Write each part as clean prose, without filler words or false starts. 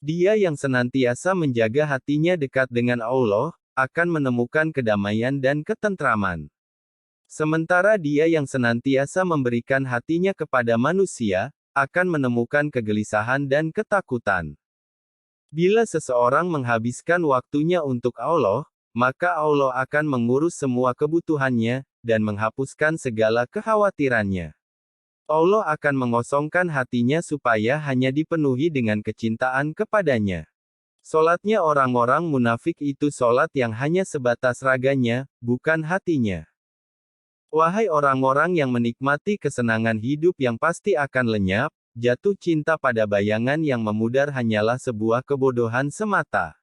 Dia yang senantiasa menjaga hatinya dekat dengan Allah, akan menemukan kedamaian dan ketentraman. Sementara dia yang senantiasa memberikan hatinya kepada manusia, akan menemukan kegelisahan dan ketakutan. Bila seseorang menghabiskan waktunya untuk Allah, maka Allah akan mengurus semua kebutuhannya, dan menghapuskan segala kekhawatirannya. Allah akan mengosongkan hatinya supaya hanya dipenuhi dengan kecintaan kepadanya. Solatnya orang-orang munafik itu solat yang hanya sebatas raganya, bukan hatinya. Wahai orang-orang yang menikmati kesenangan hidup yang pasti akan lenyap, jatuh cinta pada bayangan yang memudar hanyalah sebuah kebodohan semata.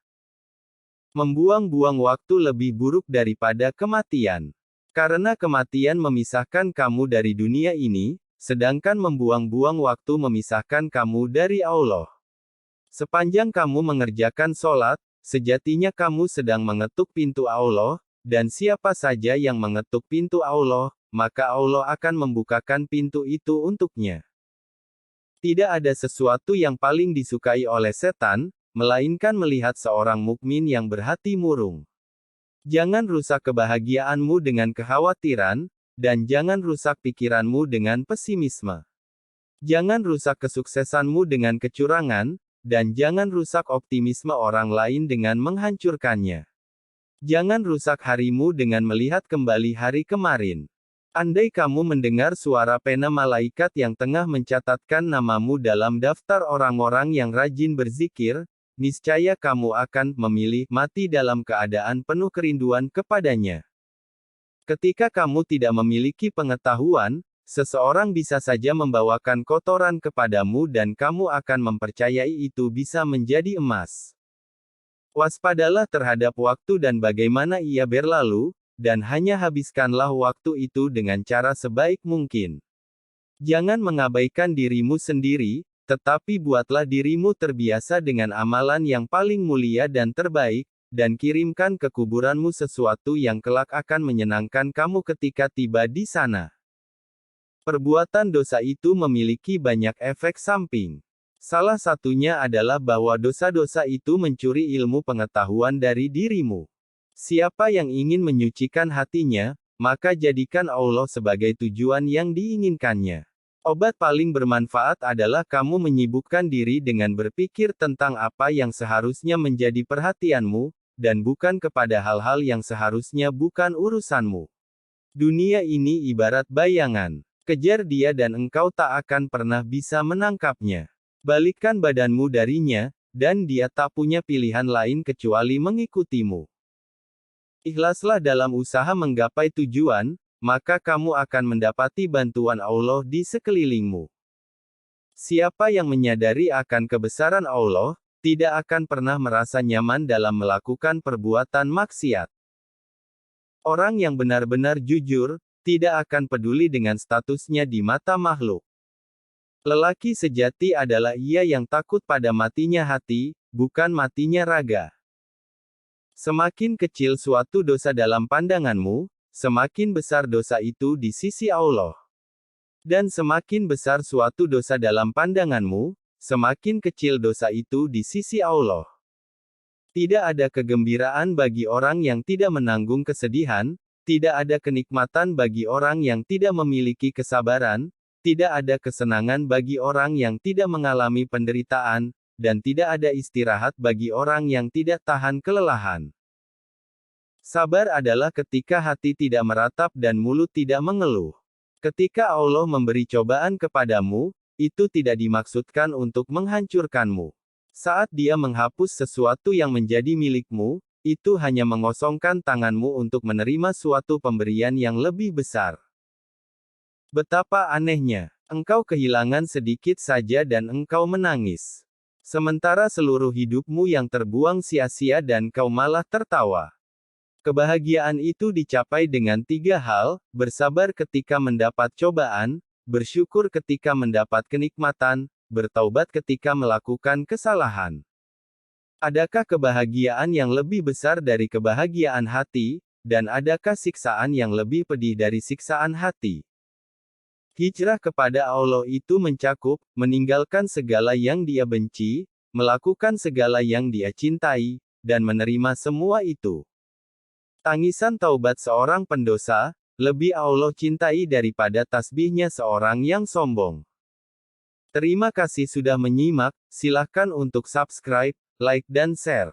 Membuang-buang waktu lebih buruk daripada kematian. Karena kematian memisahkan kamu dari dunia ini, sedangkan membuang-buang waktu memisahkan kamu dari Allah. Sepanjang kamu mengerjakan sholat, sejatinya kamu sedang mengetuk pintu Allah, dan siapa saja yang mengetuk pintu Allah, maka Allah akan membukakan pintu itu untuknya. Tidak ada sesuatu yang paling disukai oleh setan, melainkan melihat seorang mukmin yang berhati murung. Jangan rusak kebahagiaanmu dengan kekhawatiran, dan jangan rusak pikiranmu dengan pesimisme. Jangan rusak kesuksesanmu dengan kecurangan, dan jangan rusak optimisme orang lain dengan menghancurkannya. Jangan rusak harimu dengan melihat kembali hari kemarin. Andai kamu mendengar suara pena malaikat yang tengah mencatatkan namamu dalam daftar orang-orang yang rajin berzikir, niscaya kamu akan memilih mati dalam keadaan penuh kerinduan kepadanya. Ketika kamu tidak memiliki pengetahuan, seseorang bisa saja membawakan kotoran kepadamu dan kamu akan mempercayai itu bisa menjadi emas. Waspadalah terhadap waktu dan bagaimana ia berlalu, dan hanya habiskanlah waktu itu dengan cara sebaik mungkin. Jangan mengabaikan dirimu sendiri, tetapi buatlah dirimu terbiasa dengan amalan yang paling mulia dan terbaik, dan kirimkan ke kuburanmu sesuatu yang kelak akan menyenangkan kamu ketika tiba di sana. Perbuatan dosa itu memiliki banyak efek samping. Salah satunya adalah bahwa dosa-dosa itu mencuri ilmu pengetahuan dari dirimu. Siapa yang ingin menyucikan hatinya, maka jadikan Allah sebagai tujuan yang diinginkannya. Obat paling bermanfaat adalah kamu menyibukkan diri dengan berpikir tentang apa yang seharusnya menjadi perhatianmu, dan bukan kepada hal-hal yang seharusnya bukan urusanmu. Dunia ini ibarat bayangan. Kejar dia dan engkau tak akan pernah bisa menangkapnya. Balikkan badanmu darinya, dan dia tak punya pilihan lain kecuali mengikutimu. Ikhlaslah dalam usaha menggapai tujuan, maka kamu akan mendapati bantuan Allah di sekelilingmu. Siapa yang menyadari akan kebesaran Allah, tidak akan pernah merasa nyaman dalam melakukan perbuatan maksiat. Orang yang benar-benar jujur, tidak akan peduli dengan statusnya di mata makhluk. Lelaki sejati adalah ia yang takut pada matinya hati, bukan matinya raga. Semakin kecil suatu dosa dalam pandanganmu, semakin besar dosa itu di sisi Allah. Dan semakin besar suatu dosa dalam pandanganmu, semakin kecil dosa itu di sisi Allah. Tidak ada kegembiraan bagi orang yang tidak menanggung kesedihan, tidak ada kenikmatan bagi orang yang tidak memiliki kesabaran, tidak ada kesenangan bagi orang yang tidak mengalami penderitaan, dan tidak ada istirahat bagi orang yang tidak tahan kelelahan. Sabar adalah ketika hati tidak meratap dan mulut tidak mengeluh. Ketika Allah memberi cobaan kepadamu, itu tidak dimaksudkan untuk menghancurkanmu. Saat Dia menghapus sesuatu yang menjadi milikmu, itu hanya mengosongkan tanganmu untuk menerima suatu pemberian yang lebih besar. Betapa anehnya, engkau kehilangan sedikit saja dan engkau menangis. Sementara seluruh hidupmu yang terbuang sia-sia dan kau malah tertawa. Kebahagiaan itu dicapai dengan 3 hal, bersabar ketika mendapat cobaan, bersyukur ketika mendapat kenikmatan, bertaubat ketika melakukan kesalahan. Adakah kebahagiaan yang lebih besar dari kebahagiaan hati, dan adakah siksaan yang lebih pedih dari siksaan hati? Hijrah kepada Allah itu mencakup, meninggalkan segala yang Dia benci, melakukan segala yang dia cintai, dan menerima semua itu. Tangisan taubat seorang pendosa, lebih Allah cintai daripada tasbihnya seorang yang sombong. Terima kasih sudah menyimak, silakan untuk subscribe, like dan share.